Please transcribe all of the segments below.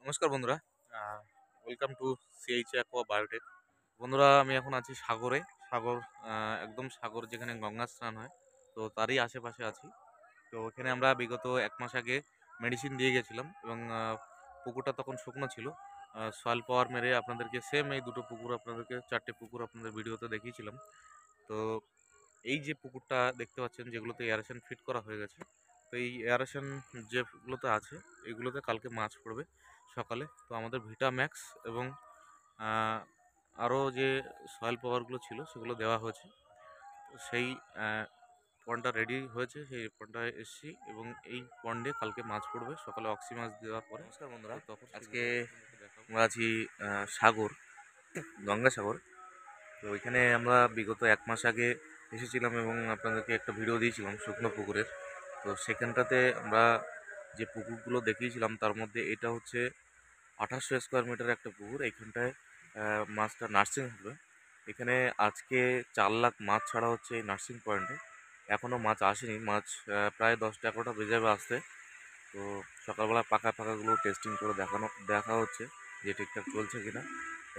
নমস্কার বন্ধুরা, welcome to CH Aqua Biotech. বন্ধুরা, আমি এখন আছি সাগরে। সাগর, একদম সাগর যেখানে গঙ্গা স্নান হয়, তো তারই আশেপাশে আছি। তো ওখানে আমরা বিগত 1 মাস আগে মেডিসিন দিয়ে গেছিলাম এবং পুকুরটা তখন শুকনো ছিল। সয়েল পাওয়ার মেরে আপনাদেরকে সেম এই দুটো পুকুর আপনাদেরকে 4টে পুকুর আপনাদের ভিডিওতে দেখিয়েছিলাম। তো এই যে পুকুরটা দেখতে পাচ্ছেন, যেগুলোতে এয়ারেশন ফিট করা হয়ে গেছে, তো এই এয়ারেশন যেগুলোতে আছে এগুলোতে কালকে মাছ পড়বে সকালে। তো আমাদের ভিটা ম্যাক্স এবং আরও যে সয়েল পাওয়ারগুলো ছিল সেগুলো দেওয়া হয়েছে। তো সেই পন্ডটা রেডি হয়েছে, সেই পন্ডটায় এসছি এবং এই পন্ডে কালকে মাছ পড়বে সকালে অক্সি মাছ দেওয়ার পরে। নমস্কার বন্ধুরা, তখন আজকে আমরা আছি সাগর, গঙ্গাসাগর। তো ওইখানে আমরা বিগত 1 মাস আগে এসেছিলাম এবং আপনাদেরকে একটা ভিডিও দিয়েছিলাম শুকনো পুকুরের। তো সেখানটাতে আমরা যে পুকুরগুলো দেখিয়েছিলাম তার মধ্যে এটা হচ্ছে 2800 স্কোয়ার মিটার একটা পুকুর। এইখানটায় মাছটা নার্সিং হবে। এখানে আজকে 4 লাখ মাছ ছাড়া হচ্ছে এই নার্সিং পয়েন্টে। এখনও মাছ আসেনি, মাছ প্রায় 10টা-11টা বেজে যাবে আসতে। তো সকালবেলা পাকাগুলো টেস্টিং করে দেখা হচ্ছে যে ঠিকঠাক চলছে কিনা।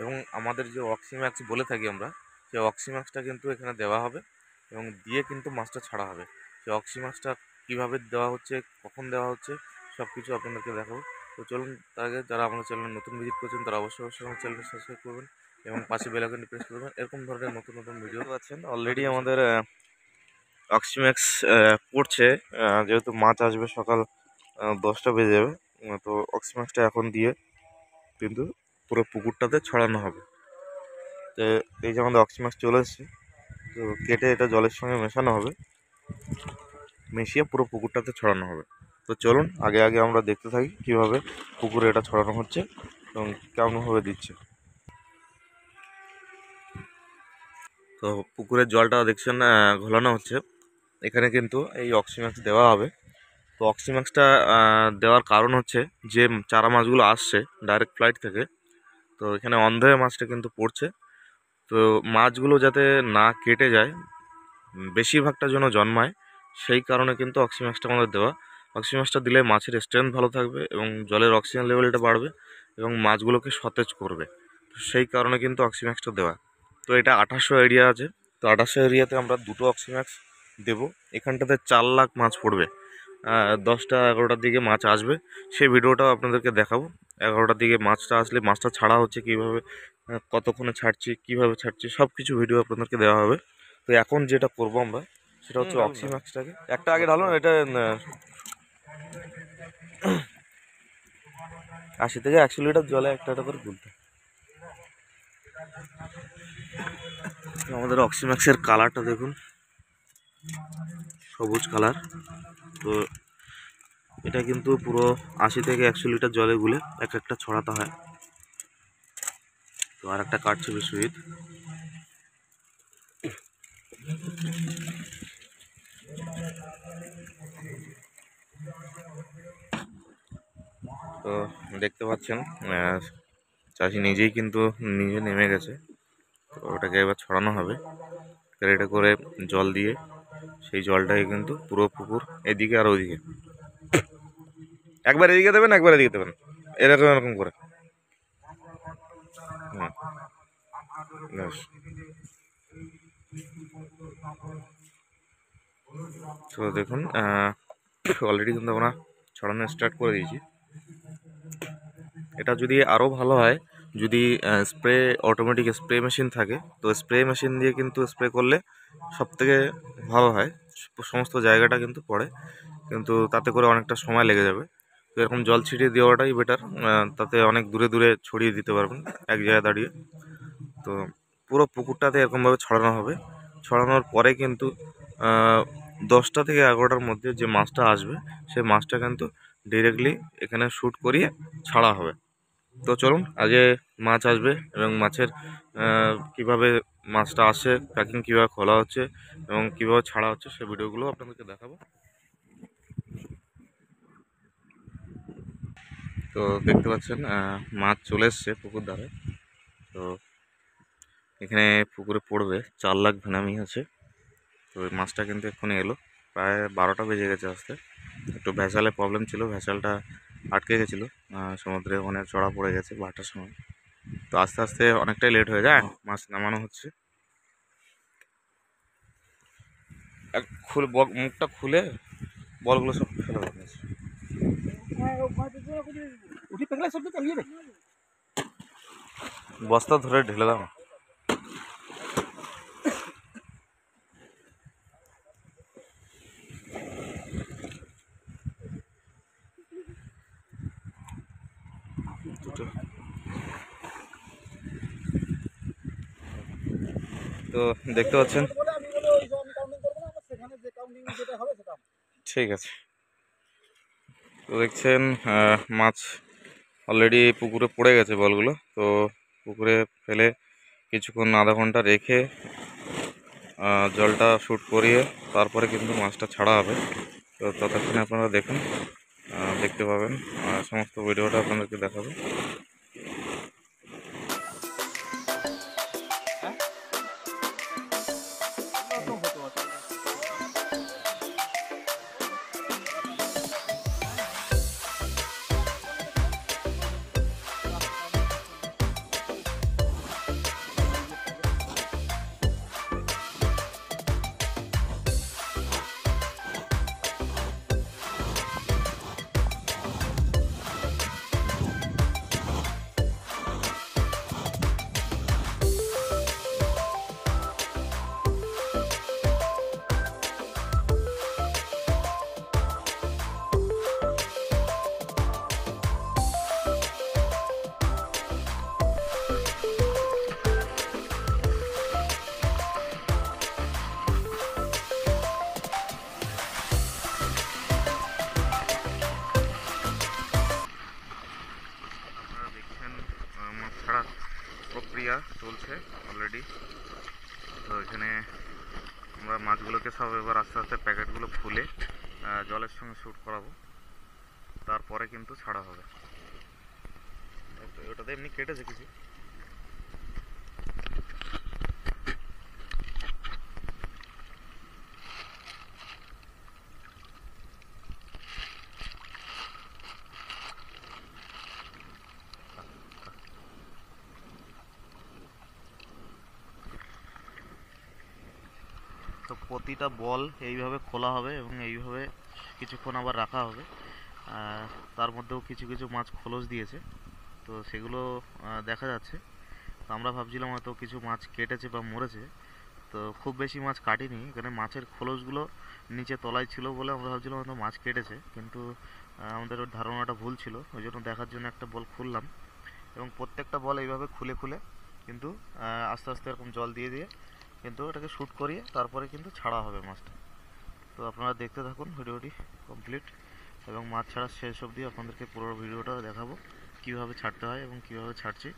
এবং আমাদের যে অক্সিম্যাক্স বলে থাকি আমরা, সেই অক্সিম্যাক্সটা কিন্তু এখানে দেওয়া হবে এবং দিয়ে কিন্তু মাছটা ছাড়া হবে। সেই অক্সিম্যাক্সটা কীভাবে দেওয়া হচ্ছে, কখন দেওয়া হচ্ছে, সব কিছু আপনাদেরকে দেখাবো। তো চলুন, তার আগে যারা আমাদের চ্যানেলে নতুন ভিজিট করছেন তারা অবশ্যই আমার চ্যানেলটা সাবস্ক্রাইব করবেন এবং পাশে বেল আইকনটি প্রেস করবেন। এরকম ধরনের নতুন নতুন ভিডিও পাচ্ছেন। অলরেডি আমাদের অক্সিম্যাক্স পড়ছে, যেহেতু মাছ আসবে সকাল 10টা বেজে যাবে। তো অক্সিম্যাক্সটা এখন দিয়ে কিন্তু পুরো পুকুরটাতে ছড়ানো হবে। তো এই যে আমাদের অক্সিম্যাক্স চলে এসেছে, তো কেটে এটা জলের সঙ্গে মেশানো হবে, মিশিয়ে পুরো পুকুরটাতে ছড়ানো হবে। তো চলুন আগে আমরা দেখতে থাকি কীভাবে পুকুরে এটা ছড়ানো হচ্ছে এবং কেমনভাবে দিচ্ছে। তো পুকুরের জলটা দেখছেন ঘোলানো হচ্ছে। এখানে কিন্তু এই অক্সিম্যাক্স দেওয়া হবে। তো অক্সিম্যাক্সটা দেওয়ার কারণ হচ্ছে যে চারা মাছগুলো আসছে ডাইরেক্ট ফ্লাইট থেকে, তো এখানে অন্ধের মাছটা কিন্তু পড়ছে। তো মাছগুলো যাতে না কেটে যায়, বেশিরভাগটা যেন জন্মায়, সেই কারণে কিন্তু অক্সিম্যাক্সটা আমাদের দেওয়া। অক্সিম্যাক্সটা দিলে মাছের স্ট্রেংথ ভালো থাকবে এবং জলের অক্সিজেন লেভেলটা বাড়বে এবং মাছগুলোকে সতেজ করবে। সেই কারণে কিন্তু অক্সিম্যাক্সটা দেওয়া। তো এটা 2800 এরিয়া আছে। তো 2800 এরিয়াতে আমরা দুটো অক্সিম্যাক্স দেবো। এখানটাতে 4 লাখ মাছ পড়বে। 10টা-11টার দিকে মাছ আসবে, সেই ভিডিওটাও আপনাদেরকে দেখাবো। 11টার দিকে মাছটা আসলে মাছটা ছাড়া হচ্ছে কীভাবে, কতক্ষণে ছাড়ছি, কীভাবে ছাড়ছি, সব কিছু ভিডিও আপনাদেরকে দেওয়া হবে। তো এখন যেটা করবো আমরা, সেটা হচ্ছে অক্সিম্যাক্সটাকে একটা আগে ঢালুন। এটা 80 থেকে 100 লিটার জলে একটা করে তুলতে। আমাদের অক্সিম্যাক্সের কালারটা দেখুন, সবুজ কালার। তো এটা কিন্তু পুরো 80 থেকে 100 লিটার জলে গুলে একটা ছড়াতে হয়। তো আর একটা কাটছে বিশ্বজিৎ। তো দেখতে পাচ্ছেন চাষি নিজেই কিন্তু নিজে নেমে গেছে। তো ওটাকে এবার ছড়ানো হবে ক্যারেটে করে জল দিয়ে। সেই জলটাকে কিন্তু পুরো পুকুর এদিকে আর ওইদিকে, একবার এদিকে দেবেন একবার এদিকে দেবেন, এরকম করে। হ্যাঁ, তো দেখুন অলরেডি কিন্তু আমরা ছড়ানো স্টার্ট করে দিয়েছি। এটা যদি আরও ভালো হয়, যদি স্প্রে অটোমেটিক স্প্রে মেশিন থাকে, তো স্প্রে মেশিন দিয়ে কিন্তু স্প্রে করলে সবথেকে ভালো হয়। সমস্ত জায়গাটা কিন্তু পড়ে, কিন্তু তাতে করে অনেকটা সময় লেগে যাবে। তো এরকম জল ছিটিয়ে দেওয়াটাই বেটার, তাতে অনেক দূরে দূরে ছড়িয়ে দিতে পারবেন এক জায়গায় দাঁড়িয়ে। তো পুরো পুকুরটাতে এরকমভাবে ছড়ানো হবে। ছড়ানোর পরে কিন্তু 10টা থেকে 11টার মধ্যে যে মাছটা আসবে, সেই মাছটা কিন্তু ডিরেক্টলি এখানে শ্যুট করিয়ে ছাড়া হবে। তো চলুন আগে মাছ আসবে এবং মাছের কীভাবে মাছটা আসে, প্যাকিং কীভাবে খোলা হচ্ছে এবং কীভাবে ছাড়া হচ্ছে, সেই ভিডিওগুলো আপনাদেরকে দেখাবো। তো দেখতে পাচ্ছেন মাছ চলে এসছে পুকুর ধারে। তো এখানে পুকুরে পড়বে 4 লাখ ভেনামি আছে। তো এই মাছটা কিন্তু এক্ষুনি এলো, প্রায় 12টা বেজে গেছে আসতে। একটু ভ্যাসালে প্রবলেম ছিল, ভ্যাসালটা আটকে গেছিলো সমুদ্রে, অনেক চড়া পড়ে গেছে 12টার সময়। তো আস্তে আস্তে অনেকটাই লেট হয়ে যায়, মাছ নামানো হচ্ছে। খুলে মুখটা খুলে বলগুলো সব ফেলে দেওয়া হয়েছে। বস্তা ধরে ঢেলে দাও। তো দেখতে পাচ্ছেন, ঠিক আছে। তো দেখছেন মাছ অলরেডি পুকুরে পড়ে গেছে বলগুলো। তো পুকুরে ফেলে কিছুক্ষণ আধা ঘন্টা রেখে জলটা শ্যুট করিয়ে তারপরে কিন্তু মাছটা ছাড়া হবে। তো ততক্ষণে আপনারা দেখুন, দেখতে পাবেন, সমস্ত ভিডিওটা আপনাদেরকে দেখাবো। মাছ ছাড়ার প্রক্রিয়া চলছে অলরেডি। তো এখানে আমরা মাছগুলোকে সব এবার আস্তে আস্তে প্যাকেটগুলো খুলে জলের সঙ্গে শ্যুট করাবো, তারপরে কিন্তু ছাড়া হবে। ওটাতে এমনি কেটেছে কিছু। তো প্রতিটা বল এইভাবে খোলা হবে এবং এইভাবে কিছুক্ষণ আবার রাখা হবে। তার মধ্যেও কিছু কিছু মাছ খোলস দিয়েছে, তো সেগুলো দেখা যাচ্ছে। তো আমরা ভাবছিলাম হয়তো কিছু মাছ কেটেছে বা মরেছে, তো খুব বেশি মাছ কাটিনি। এখানে মাছের খোলসগুলো নিচে তলায় ছিল বলে আমরা ভাবছিলাম হয়তো মাছ কেটেছে, কিন্তু আমাদের ওর ধারণাটা ভুল ছিল। ওই জন্য দেখার জন্য একটা বল খুললাম এবং প্রত্যেকটা বল এইভাবে খুলে খুলে কিন্তু আস্তে আস্তে এরকম জল দিয়ে দিয়ে কিন্তু এটাকে শ্যুট করিয়ে তারপরে কিন্তু ছাড়া হবে মাছটা। তো আপনারা দেখতে থাকুন ভিডিওটি কমপ্লিট, এবং মাছ ছাড়া শেষ অবধি আপনাদেরকে পুরো ভিডিওটা দেখাবো, কীভাবে ছাড়তে হয় এবং কীভাবে ছাড়ছি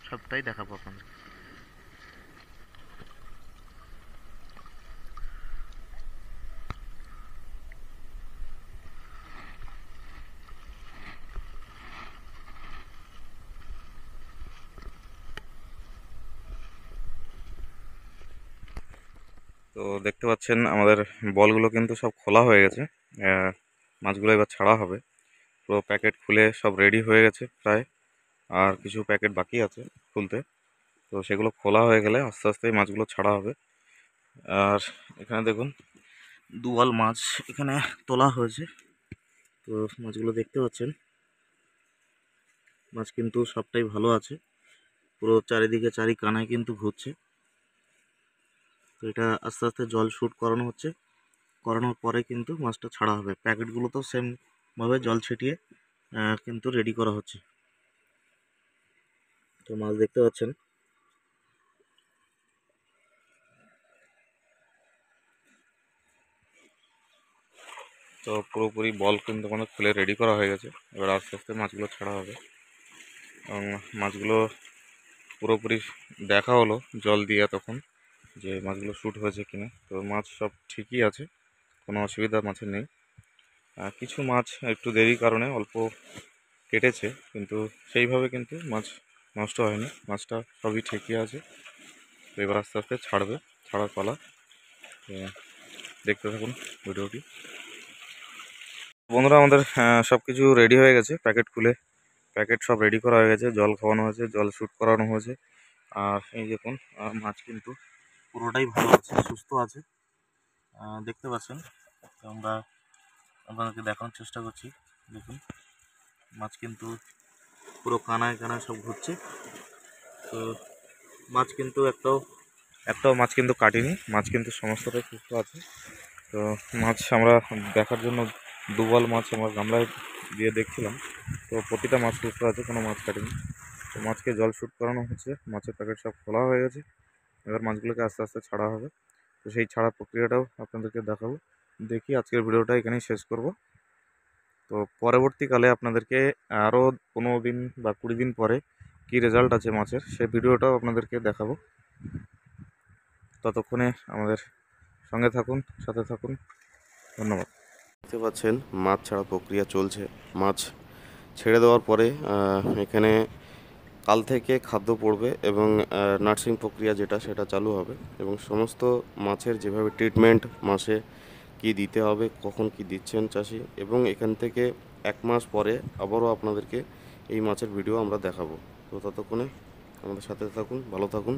সবটাই দেখাবো আপনাদেরকে। তো দেখতে পাচ্ছেন আমাদের বলগুলো কিন্তু সব খোলা হয়ে গেছে, মাছগুলো এবার ছাড়া হবে। পুরো প্যাকেট খুলে সব রেডি হয়ে গেছে প্রায়, আর কিছু প্যাকেট বাকি আছে খুলতে। তো সেগুলো খোলা হয়ে গেলে আস্তে আস্তে মাছগুলো ছাড়া হবে। আর এখানে দেখুন দুয়াল মাছ এখানে তোলা হয়েছে। তো মাছগুলো দেখতে পাচ্ছেন, মাছ কিন্তু সবটাই ভালো আছে, পুরো চারিদিকে চারি কানায় কিন্তু ঘুরছে। তো এটা আস্তে আস্তে জল শ্যুট করানো হচ্ছে, করানোর পরে কিন্তু মাছটা ছাড়া হবে। প্যাকেটগুলো তো সেমভাবে জল ছিটিয়ে কিন্তু রেডি করা হচ্ছে। তো মাছ দেখতে পাচ্ছেন, তো পুরোপুরি বল কিন্তু আমাদের খুলে রেডি করা হয়ে গেছে। এবার আস্তে আস্তে মাছগুলো ছাড়া হবে এবং মাছগুলো পুরোপুরি দেখা হলো জল দিয়ে তখন যে মাছগুলো শ্যুট হয়েছে কিনা। তো মাছ সব ঠিকই আছে, কোনো অসুবিধা মাছের নেই। কিছু মাছ একটু দেরির কারণে অল্প কেটেছে, কিন্তু সেইভাবে কিন্তু মাছ নষ্ট হয়নি, মাছটা সবই ঠিকই আছে। তো এবার আস্তে আস্তে ছাড়বে, ছাড়ার পালা। দেখতে থাকুন ভিডিওটি। বন্ধুরা আমাদের সব কিছু রেডি হয়ে গেছে, প্যাকেট খুলে প্যাকেট সব রেডি করা হয়ে গেছে, জল খাওয়ানো হয়েছে, জল শ্যুট করানো হয়েছে। আর এই দেখুন মাছ কিন্তু পুরোটাই ভালো আছে, সুস্থ আছে। দেখতে পাচ্ছেন, তো আমরা আপনাদেরকে দেখানোর চেষ্টা করছি। দেখুন মাছ কিন্তু পুরো কানায় কানায় সব ঘুরছে। তো মাছ কিন্তু একটাও মাছ কিন্তু কাটিনি, মাছ কিন্তু সমস্তটাই সুস্থ আছে। তো মাছ আমরা দেখার জন্য দুবল মাছ আমরা গামলায় দিয়ে দেখছিলাম, তো প্রতিটা মাছ সুস্থ আছে, কোনো মাছ কাটেনি। তো মাছকে জল শ্যুট করানো হচ্ছে, মাছের প্যাকেট সব খোলা হয়ে গেছে। এবার মাছগুলোকে আস্তে আস্তে ছাড়া হবে। তো সেই ছাড়ার প্রক্রিয়াটাও আপনাদেরকে দেখাবো। দেখি আজকের ভিডিওটা এখানেই শেষ করব। তো পরবর্তীকালে আপনাদেরকে আরও 15 দিন বা 20 দিন পরে কী রেজাল্ট আছে মাছের, সেই ভিডিওটাও আপনাদেরকে দেখাবো। ততক্ষণে আমাদের সঙ্গে থাকুন, সাথে থাকুন। ধন্যবাদ। দেখতে পাচ্ছেন মাছ ছাড়া প্রক্রিয়া চলছে। মাছ ছেড়ে দেওয়ার পরে এখানে কাল থেকে খাদ্য পড়বে এবং নার্সিং প্রক্রিয়া যেটা সেটা চালু হবে, এবং সমস্ত মাছের যেভাবে ট্রিটমেন্ট, মাসে কি দিতে হবে, কখন কি দিচ্ছেন চাষি, এবং এখান থেকে 1 মাস পরে আবারও আপনাদেরকে এই মাছের ভিডিও আমরা দেখাবো। তো ততক্ষণে আমাদের সাথে থাকুন, ভালো থাকুন।